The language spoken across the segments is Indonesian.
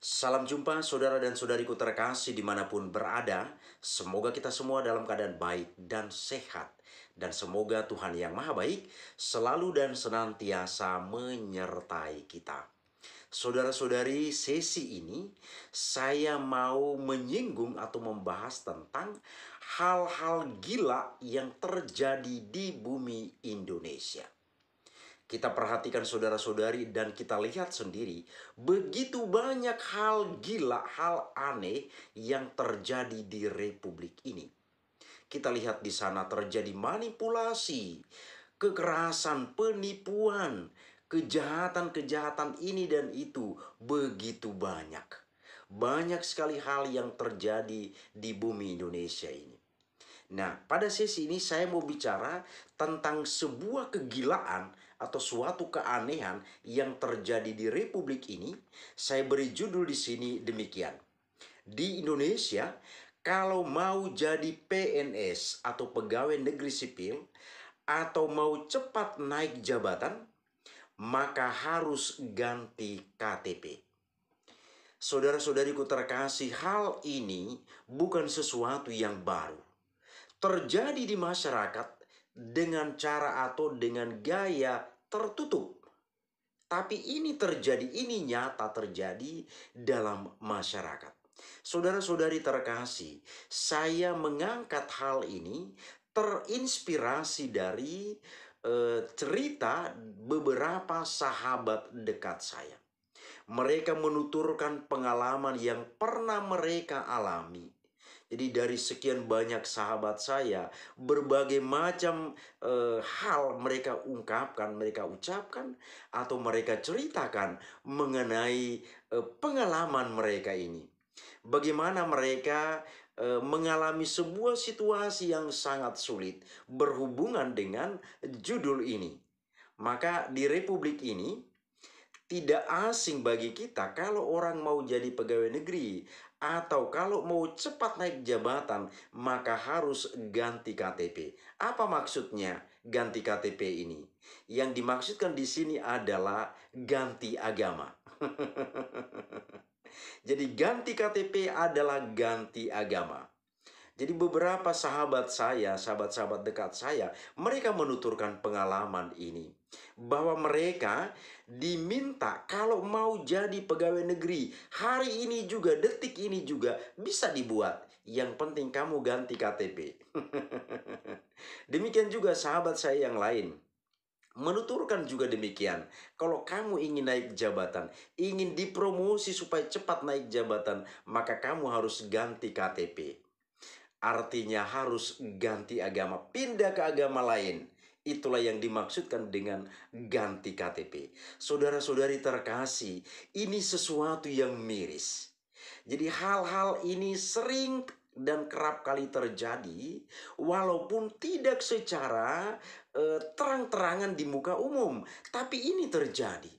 Salam jumpa saudara dan saudariku terkasih dimanapun berada. Semoga kita semua dalam keadaan baik dan sehat. Dan semoga Tuhan yang Maha Baik selalu dan senantiasa menyertai kita. Saudara-saudari, sesi ini saya mau menyinggung atau membahas tentang hal-hal gila yang terjadi di bumi Indonesia. Kita perhatikan saudara-saudari dan kita lihat sendiri begitu banyak hal gila, hal aneh yang terjadi di republik ini. Kita lihat di sana terjadi manipulasi, kekerasan, penipuan, kejahatan-kejahatan ini dan itu begitu banyak. Banyak sekali hal yang terjadi di bumi Indonesia ini. Nah, pada sesi ini saya mau bicara tentang sebuah kegilaan atau suatu keanehan yang terjadi di republik ini. Saya beri judul di sini demikian. Di Indonesia, kalau mau jadi PNS atau pegawai negeri sipil atau mau cepat naik jabatan, maka harus ganti KTP. Saudara-saudariku terkasih, hal ini bukan sesuatu yang baru. Terjadi di masyarakat dengan cara atau dengan gaya tertutup. Tapi ini terjadi, ini nyata terjadi dalam masyarakat. Saudara-saudari terkasih, saya mengangkat hal ini terinspirasi dari cerita beberapa sahabat dekat saya. Mereka menuturkan pengalaman yang pernah mereka alami. Jadi dari sekian banyak sahabat saya, berbagai macam hal mereka ungkapkan, mereka ucapkan, atau mereka ceritakan mengenai pengalaman mereka ini. Bagaimana mereka mengalami sebuah situasi yang sangat sulit berhubungan dengan judul ini. Maka di republik ini tidak asing bagi kita kalau orang mau jadi pegawai negeri atau kalau mau cepat naik jabatan maka harus ganti KTP. Apa maksudnya ganti KTP ini? Yang dimaksudkan di sini adalah ganti agama. Jadi ganti KTP adalah ganti agama. Jadi beberapa sahabat saya, sahabat-sahabat dekat saya, mereka menuturkan pengalaman ini. Bahwa mereka diminta kalau mau jadi pegawai negeri, hari ini juga, detik ini juga bisa dibuat. Yang penting kamu ganti KTP. Demikian juga sahabat saya yang lain menuturkan juga demikian. Kalau kamu ingin naik jabatan, ingin dipromosi supaya cepat naik jabatan, maka kamu harus ganti KTP. Artinya harus ganti agama, pindah ke agama lain. Itulah yang dimaksudkan dengan ganti KTP. Saudara-saudari terkasih, ini sesuatu yang miris. Jadi hal-hal ini sering dan kerap kali terjadi walaupun tidak secara terang-terangan di muka umum, tapi ini terjadi.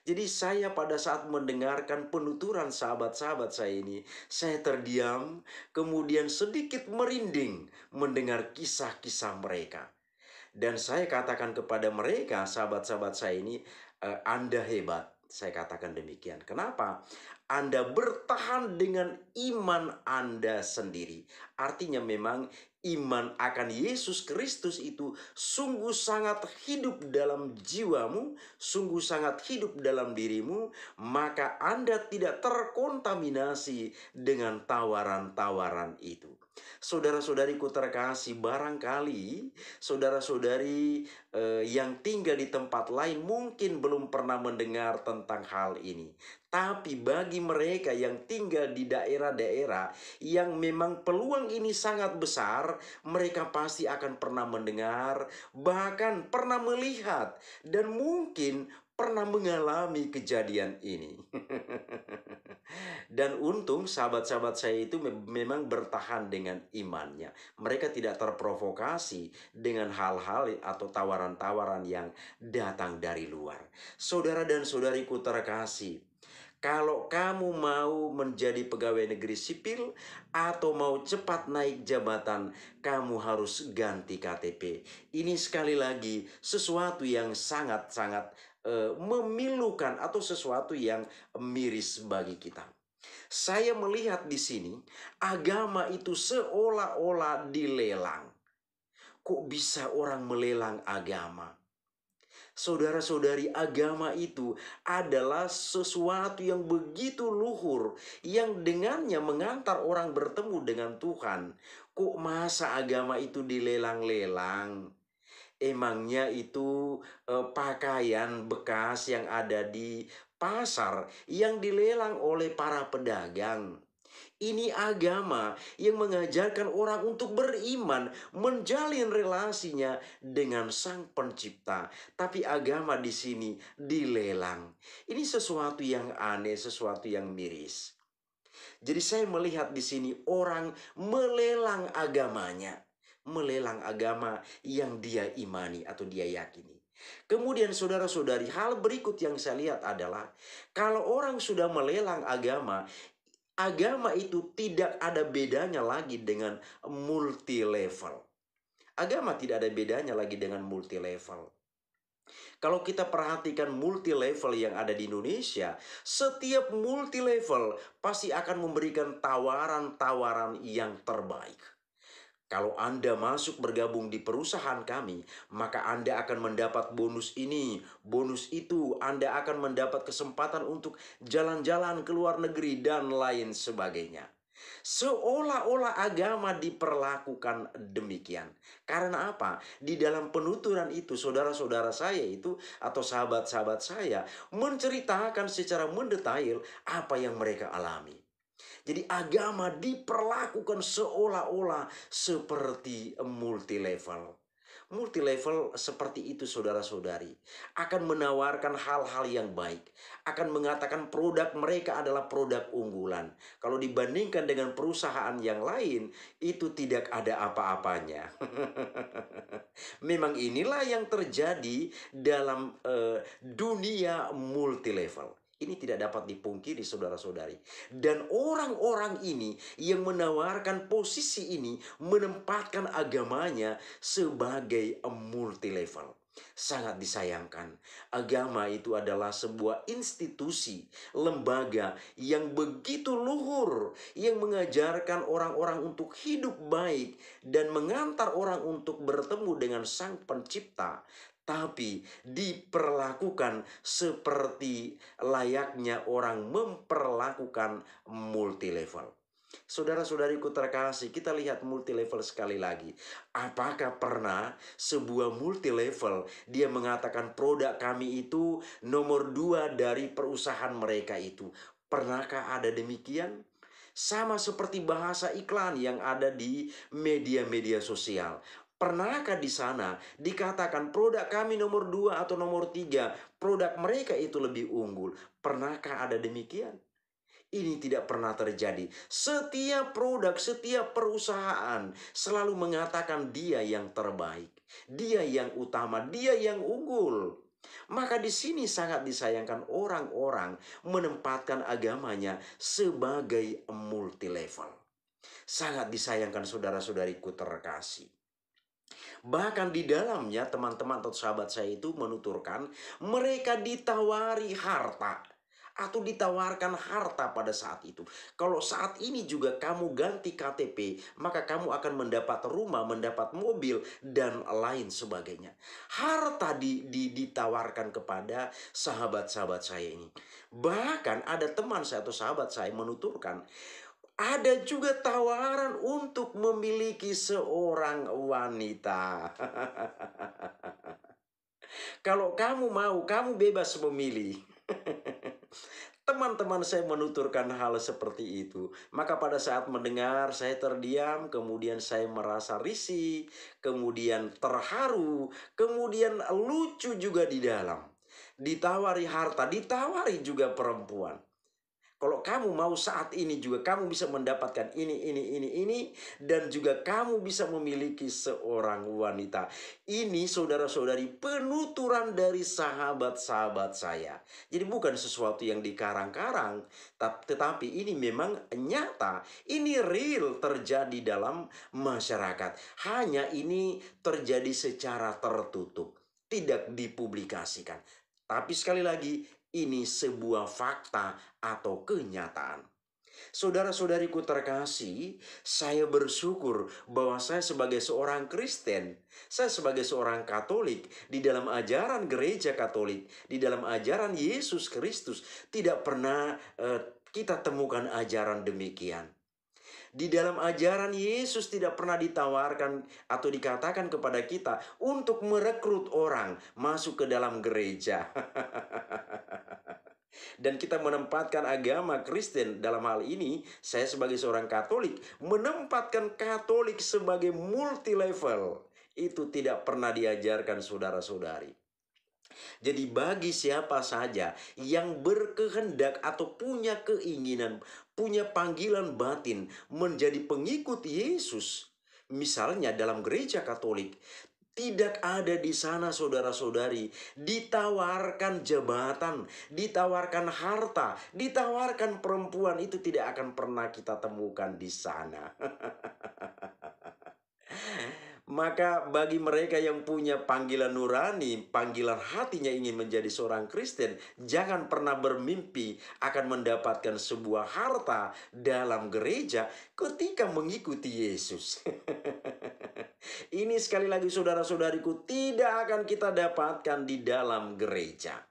Jadi saya pada saat mendengarkan penuturan sahabat-sahabat saya ini, saya terdiam, kemudian sedikit merinding mendengar kisah-kisah mereka. Dan saya katakan kepada mereka, sahabat-sahabat saya ini, Anda hebat. Saya katakan demikian. Kenapa? Anda bertahan dengan iman Anda sendiri. Artinya memang iman akan Yesus Kristus itu sungguh sangat hidup dalam jiwamu, sungguh sangat hidup dalam dirimu, maka Anda tidak terkontaminasi dengan tawaran-tawaran itu. Saudara-saudariku terkasih, barangkali saudara-saudari yang tinggal di tempat lain mungkin belum pernah mendengar tentang hal ini. Tapi bagi mereka yang tinggal di daerah-daerah yang memang peluang ini sangat besar, mereka pasti akan pernah mendengar, bahkan pernah melihat, dan mungkin pernah mengalami kejadian ini. Dan untung sahabat-sahabat saya itu memang bertahan dengan imannya. Mereka tidak terprovokasi dengan hal-hal atau tawaran-tawaran yang datang dari luar. Saudara dan saudariku terkasih, kalau kamu mau menjadi pegawai negeri sipil atau mau cepat naik jabatan, kamu harus ganti KTP. Ini sekali lagi sesuatu yang sangat-sangat memilukan atau sesuatu yang miris bagi kita. Saya melihat di sini agama itu seolah-olah dilelang. Kok bisa orang melelang agama? Saudara-saudari, agama itu adalah sesuatu yang begitu luhur, yang dengannya mengantar orang bertemu dengan Tuhan. Kok masa agama itu dilelang-lelang? Emangnya itu pakaian bekas yang ada di pasar yang dilelang oleh para pedagang. Ini agama yang mengajarkan orang untuk beriman, menjalin relasinya dengan Sang Pencipta. Tapi agama di sini dilelang. Ini sesuatu yang aneh, sesuatu yang miris. Jadi saya melihat di sini orang melelang agamanya, melelang agama yang dia imani atau dia yakini. Kemudian saudara-saudari, hal berikut yang saya lihat adalah kalau orang sudah melelang agama, agama itu tidak ada bedanya lagi dengan multi level. Agama tidak ada bedanya lagi dengan multi level. Kalau kita perhatikan multi level yang ada di Indonesia, setiap multi level pasti akan memberikan tawaran-tawaran yang terbaik. Kalau Anda masuk bergabung di perusahaan kami, maka Anda akan mendapat bonus ini, bonus itu. Anda akan mendapat kesempatan untuk jalan-jalan ke luar negeri dan lain sebagainya. Seolah-olah agama diperlakukan demikian. Karena apa? Di dalam penuturan itu, saudara-saudara saya itu atau sahabat-sahabat saya menceritakan secara mendetail apa yang mereka alami. Jadi agama diperlakukan seolah-olah seperti multi level. Multi level seperti itu saudara-saudari akan menawarkan hal-hal yang baik, akan mengatakan produk mereka adalah produk unggulan. Kalau dibandingkan dengan perusahaan yang lain, itu tidak ada apa-apanya. Memang inilah yang terjadi dalam dunia multi level. Ini tidak dapat dipungkiri saudara-saudari. Dan orang-orang ini yang menawarkan posisi ini menempatkan agamanya sebagai multi level. Sangat disayangkan. Agama itu adalah sebuah institusi, lembaga yang begitu luhur, yang mengajarkan orang-orang untuk hidup baik dan mengantar orang untuk bertemu dengan Sang Pencipta. Tapi diperlakukan seperti layaknya orang memperlakukan multi level. Saudara-saudariku terkasih, kita lihat multi level sekali lagi. Apakah pernah sebuah multi level dia mengatakan produk kami itu nomor 2 dari perusahaan mereka itu? Pernahkah ada demikian? Sama seperti bahasa iklan yang ada di media-media sosial. Pernahkah di sana dikatakan produk kami nomor 2 atau nomor 3, produk mereka itu lebih unggul? Pernahkah ada demikian? Ini tidak pernah terjadi. Setiap produk, setiap perusahaan selalu mengatakan dia yang terbaik, dia yang utama, dia yang unggul. Maka di sini sangat disayangkan orang-orang menempatkan agamanya sebagai multi level. Sangat disayangkan saudara-saudariku terkasih. Bahkan di dalamnya teman-teman atau sahabat saya itu menuturkan mereka ditawari harta atau ditawarkan harta pada saat itu. Kalau saat ini juga kamu ganti KTP, maka kamu akan mendapat rumah, mendapat mobil, dan lain sebagainya. Harta ditawarkan kepada sahabat-sahabat saya ini. Bahkan ada teman saya atau sahabat saya menuturkan, ada juga tawaran untuk memiliki seorang wanita. Kalau kamu mau, kamu bebas memilih. Teman-teman saya menuturkan hal seperti itu. Maka pada saat mendengar saya terdiam, kemudian saya merasa risih, kemudian terharu, kemudian lucu juga di dalam. Ditawari harta, ditawari juga perempuan. Kalau kamu mau saat ini juga kamu bisa mendapatkan ini, dan juga kamu bisa memiliki seorang wanita. Ini saudara-saudari penuturan dari sahabat-sahabat saya. Jadi bukan sesuatu yang dikarang-karang, tetapi ini memang nyata. Ini real terjadi dalam masyarakat. Hanya ini terjadi secara tertutup, tidak dipublikasikan. Tapi sekali lagi, ini sebuah fakta atau kenyataan. Saudara-saudariku terkasih, saya bersyukur bahwa saya sebagai seorang Kristen, saya sebagai seorang Katolik, di dalam ajaran gereja Katolik, di dalam ajaran Yesus Kristus, tidak pernah kita temukan ajaran demikian. Di dalam ajaran Yesus tidak pernah ditawarkan atau dikatakan kepada kita untuk merekrut orang masuk ke dalam gereja. Dan kita menempatkan agama Kristen dalam hal ini, saya sebagai seorang Katolik, menempatkan Katolik sebagai multi level. Itu tidak pernah diajarkan saudara-saudari. Jadi bagi siapa saja yang berkehendak atau punya keinginan, punya panggilan batin menjadi pengikut Yesus, misalnya dalam gereja Katolik, tidak ada di sana saudara-saudari ditawarkan jabatan, ditawarkan harta, ditawarkan perempuan, itu tidak akan pernah kita temukan di sana. Maka bagi mereka yang punya panggilan nurani, panggilan hatinya ingin menjadi seorang Kristen, jangan pernah bermimpi akan mendapatkan sebuah harta dalam gereja ketika mengikuti Yesus. Ini sekali lagi saudara-saudariku tidak akan kita dapatkan di dalam gereja.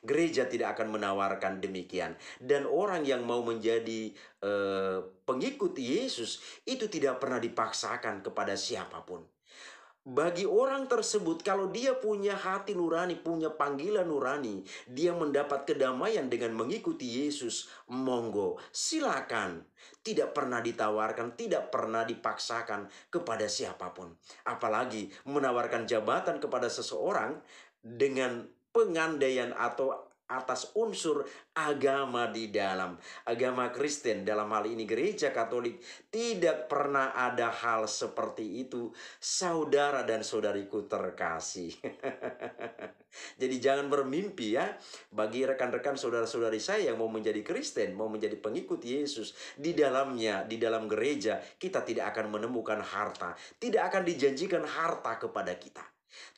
Gereja tidak akan menawarkan demikian. Dan orang yang mau menjadi pengikut Yesus itu tidak pernah dipaksakan kepada siapapun. Bagi orang tersebut, kalau dia punya hati nurani, punya panggilan nurani, dia mendapat kedamaian dengan mengikuti Yesus, monggo, silakan. Tidak pernah ditawarkan, tidak pernah dipaksakan kepada siapapun. Apalagi menawarkan jabatan kepada seseorang dengan pengandaian atau atas unsur agama di dalam agama Kristen, dalam hal ini gereja Katolik, tidak pernah ada hal seperti itu, saudara dan saudariku terkasih. Jadi jangan bermimpi ya, bagi rekan-rekan saudara-saudari saya yang mau menjadi Kristen, mau menjadi pengikut Yesus, di dalamnya, di dalam gereja kita tidak akan menemukan harta, tidak akan dijanjikan harta kepada kita.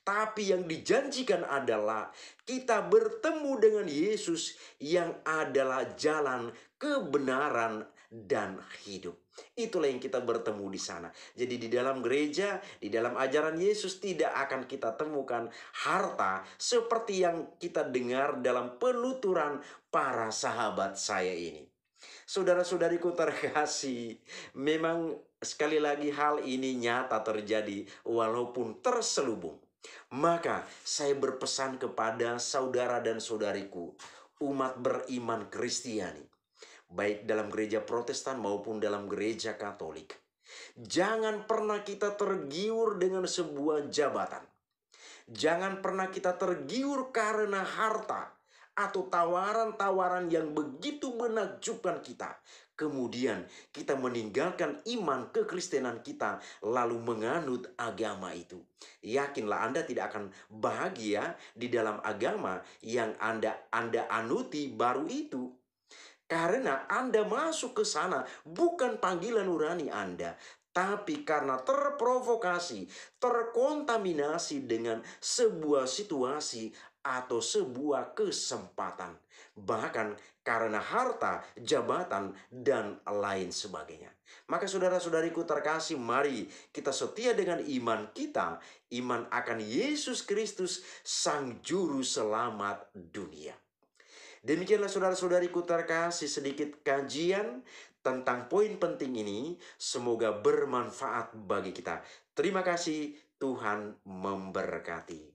Tapi yang dijanjikan adalah kita bertemu dengan Yesus yang adalah jalan, kebenaran, dan hidup. Itulah yang kita bertemu di sana. Jadi di dalam gereja, di dalam ajaran Yesus tidak akan kita temukan harta seperti yang kita dengar dalam penuturan para sahabat saya ini. Saudara-saudariku terkasih, memang sekali lagi hal ini nyata terjadi walaupun terselubung. Maka saya berpesan kepada saudara dan saudariku, umat beriman Kristiani, baik dalam gereja Protestan maupun dalam gereja Katolik. Jangan pernah kita tergiur dengan sebuah jabatan. Jangan pernah kita tergiur karena harta atau tawaran-tawaran yang begitu menakjubkan kita. Kemudian kita meninggalkan iman kekristenan kita lalu menganut agama itu. Yakinlah Anda tidak akan bahagia di dalam agama yang Anda anuti baru itu. Karena Anda masuk ke sana bukan panggilan nurani Anda, tapi karena terprovokasi, terkontaminasi dengan sebuah situasi atau sebuah kesempatan. Bahkan karena harta, jabatan, dan lain sebagainya. Maka saudara-saudariku terkasih, mari kita setia dengan iman kita. Iman akan Yesus Kristus, Sang Juru Selamat dunia. Demikianlah saudara-saudariku terkasih sedikit kajian tentang poin penting ini. Semoga bermanfaat bagi kita. Terima kasih, Tuhan memberkati.